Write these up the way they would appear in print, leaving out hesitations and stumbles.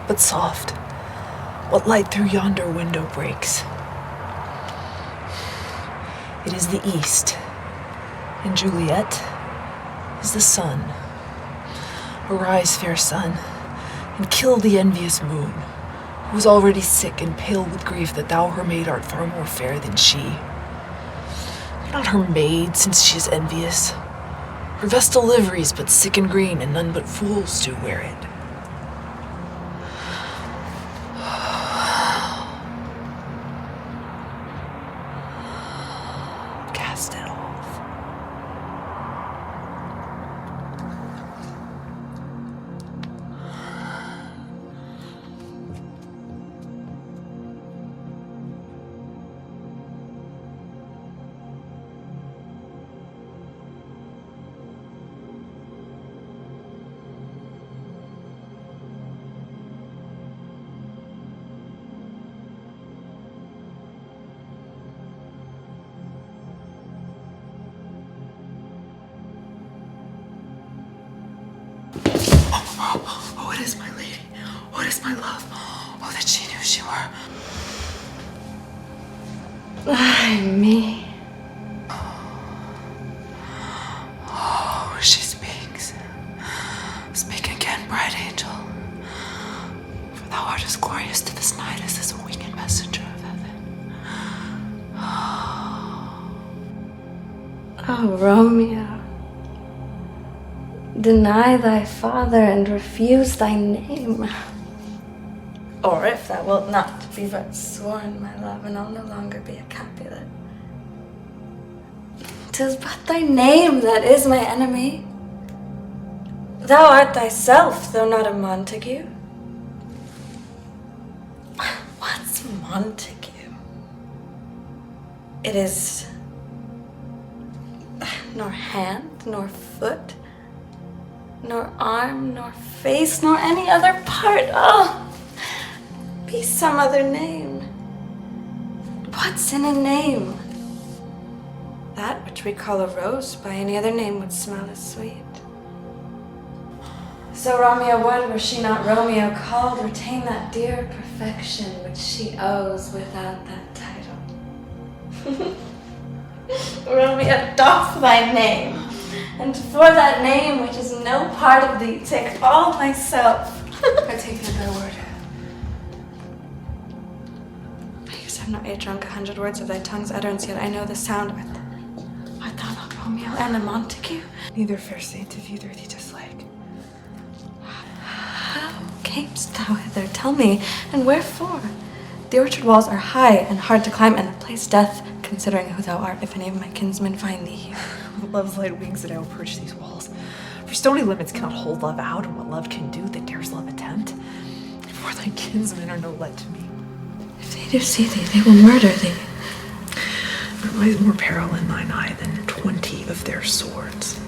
but soft. What light through yonder window breaks? It is the east, and Juliet is the sun. Arise, fair sun, and kill the envious moon, who is already sick and pale with grief that thou her maid art far more fair than she. Be not her maid, since she is envious. Her vestal livery is but sick and green, and none but fools do wear it. Cast it off. Oh, it is my lady. Oh, it is my love. Oh, that she knew she were. Ay, me. Oh, she speaks. Speak again, bright angel. For thou art as glorious to this night as this winged messenger of heaven. Oh, Romeo. Deny thy father and refuse thy name. Or if thou wilt not, be but sworn, my love, and I'll no longer be a Capulet. 'Tis but thy name that is my enemy. Thou art thyself, though not a Montague. What's Montague? It is nor hand, nor foot, nor arm, nor face, nor any other part. Oh, be some other name. What's in a name? That which we call a rose by any other name would smell as sweet. So Romeo would, were she not Romeo called, retain that dear perfection which she owes without that title. Romeo, doff thy name, and for that name which is no part of thee, take all myself. I take thee thy word. Because I've not yet drunk 100 words of thy tongue's utterance, yet I know the sound of it. Art thou not Romeo and a Montague? Neither, fair saint, of either thee dislike. How camest thou hither? Tell me, and wherefore? The orchard walls are high and hard to climb, and the place death, considering who thou art, if any of my kinsmen find thee here. With love's light wings that I will approach these walls. For stony limits cannot hold love out, and what love can do that dares love attempt. For thy kinsmen are no let to me. If they do see thee, they will murder thee. There lies more peril in thine eye than 20 of their swords.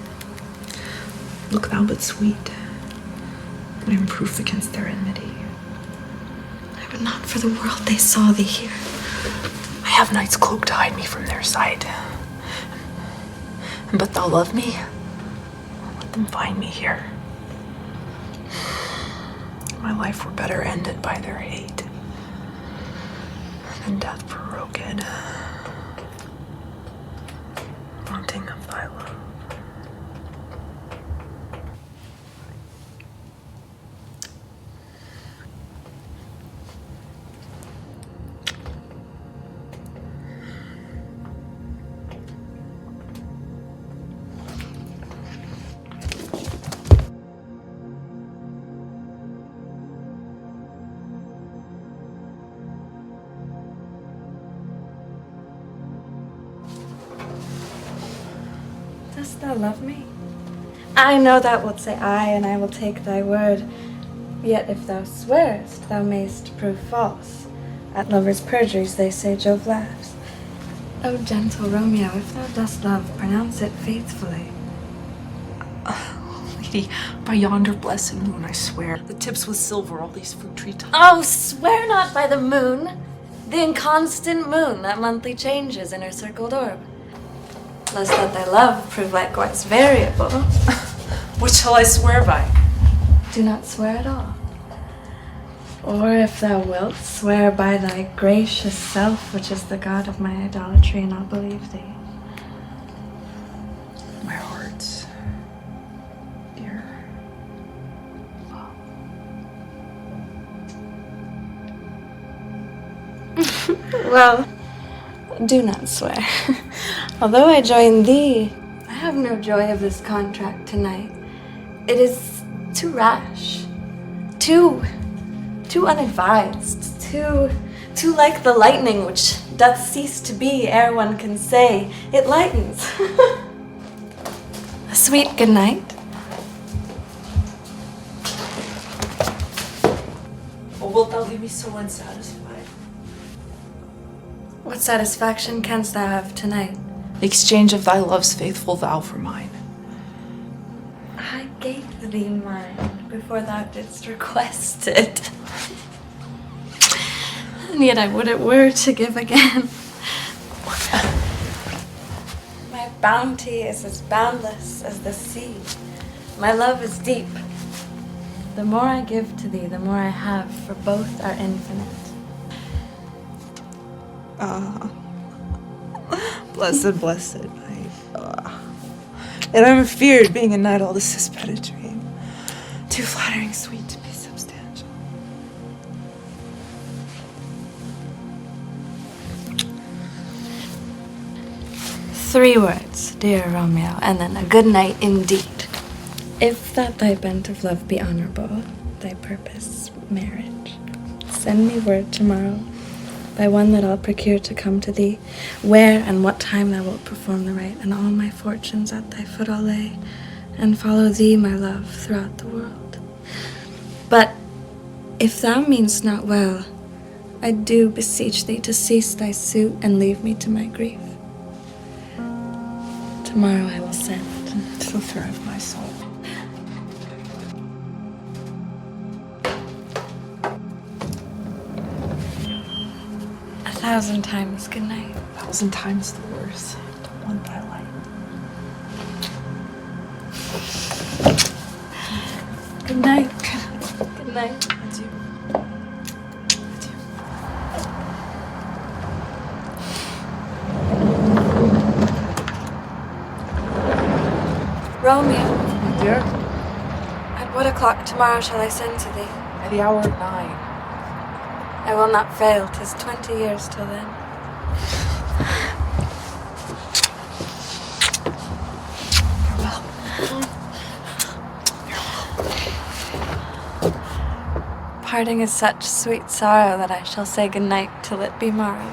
Look thou but sweet. I am proof against their enmity. I would not for the world they saw thee here. I have night's cloak to hide me from their sight. But thou love me? Let them find me here. My life were better ended by their hate than death proroked, wanting of thy love. Dost thou love me? I know thou wilt say aye, and I will take thy word. Yet if thou swearest, thou mayst prove false. At lovers' perjuries they say Jove laughs. O gentle Romeo, if thou dost love, pronounce it faithfully. Lady, by yonder blessed moon, I swear, the tips with silver, all these fruit tree tops. Oh, swear not by the moon, the inconstant moon that monthly changes in her circled orb, lest that thy love prove likewise variable. What shall I swear by? Do not swear at all. Or if thou wilt, swear by thy gracious self, which is the God of my idolatry, and I'll believe thee. My heart, dear. Well, do not swear. Although I join thee, I have no joy of this contract tonight. It is too rash, too unadvised, too like the lightning which doth cease to be ere one can say it lightens. A sweet good night. Or wilt thou leave me so unsatisfied? What satisfaction canst thou have tonight? The exchange of thy love's faithful vow for mine. I gave thee mine before thou didst request it. And yet I would it were to give again. My bounty is as boundless as the sea. My love is deep. The more I give to thee, the more I have, for both are infinite. Blessed, blessed night. And I'm afeard being a night all this is but a dream. Too flattering sweet to be substantial. Three words, dear Romeo, and then a good night indeed. If that thy bent of love be honorable, thy purpose marriage, send me word tomorrow by one that I'll procure to come to thee, where and what time thou wilt perform the rite, and all my fortunes at thy foot I'll lay, and follow thee, my love, throughout the world. But if thou mean'st not well, I do beseech thee to cease thy suit and leave me to my grief. Tomorrow I will send. To the throat of my soul. A thousand times good night. 1,000 times the worse. Don't want thy light. Good night. Good night. Adieu. Adieu. Romeo, My dear, at what o'clock tomorrow shall I send to thee? by the hour of 9. I will not fail. 'Tis 20 years till then. Farewell. Parting is such sweet sorrow that I shall say good night till it be morrow.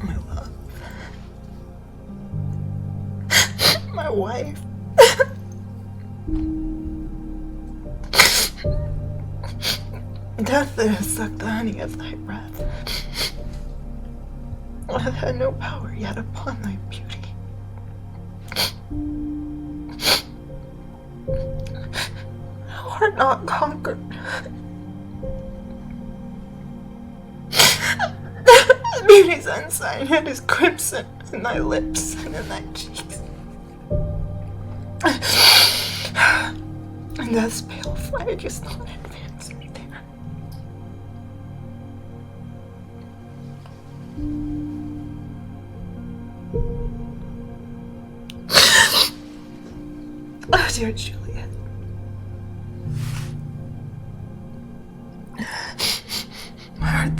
My love. My wife. Death that has sucked the honey of thy breath. I have had no power yet upon thy beauty. Thou art not conquered. Beauty's ensign yet is crimson in thy lips and in thy cheeks. And death's pale flag is not advanced me there. Oh, dear Juliet.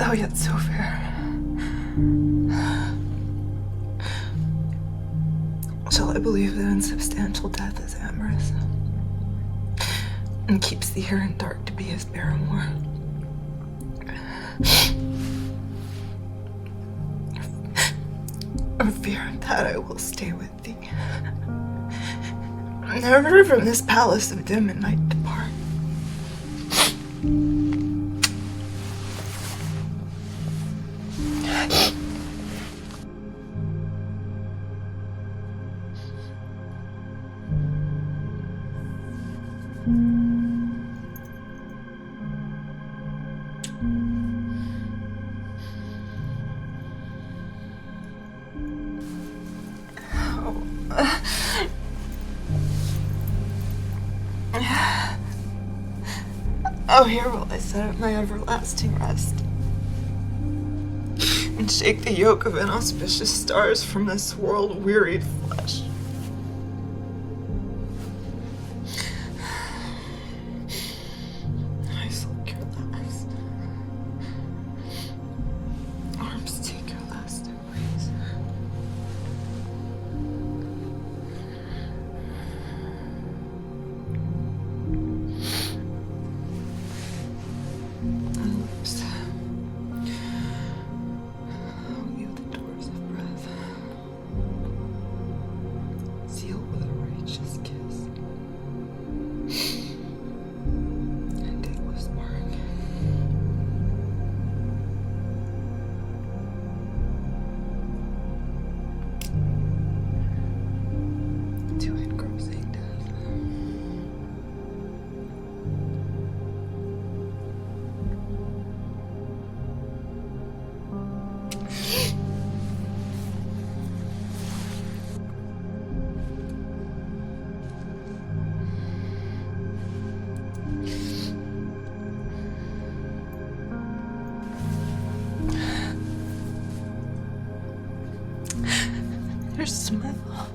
thou yet so fair, shall I believe that insubstantial death is amorous, and keeps thee here in dark to be his paramour? Or fear that I will stay with thee, never from this palace of dim and night depart. Oh, here will I set up my everlasting rest, and shake the yoke of inauspicious stars from this world-wearied flesh. Eyes look your last. Arms take your last embrace. Lips wield the doors of breath, seal with a righteous kiss, and it was mark. To engrossing death. Here's to my love.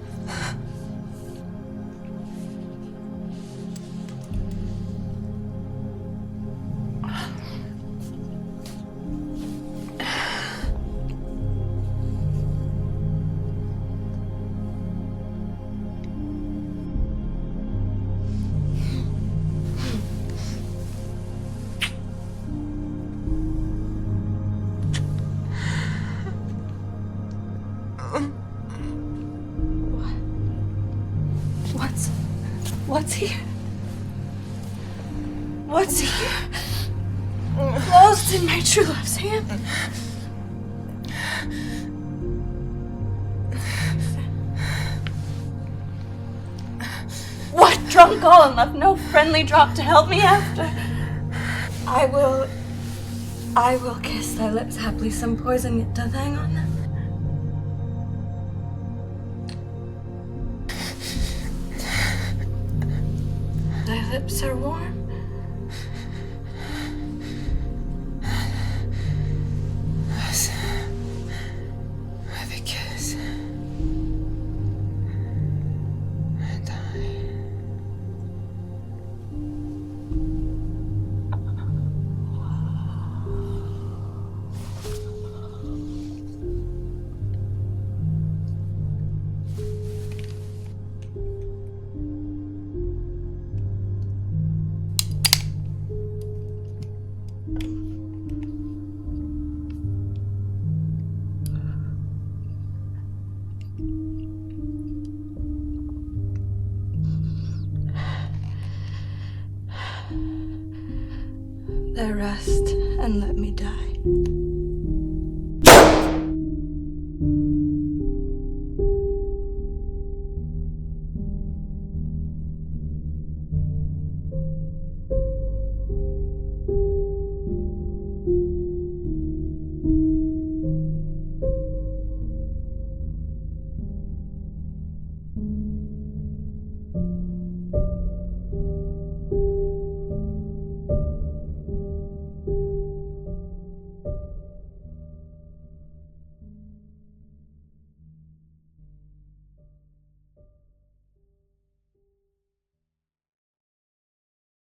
What's here? What's here? Closed in my true love's hand. What drunk all and left no friendly drop to help me after? I will kiss thy lips, haply some poison yet doth hang on them. Thy lips are warm. Yes. With a kiss. And There rest and let me die.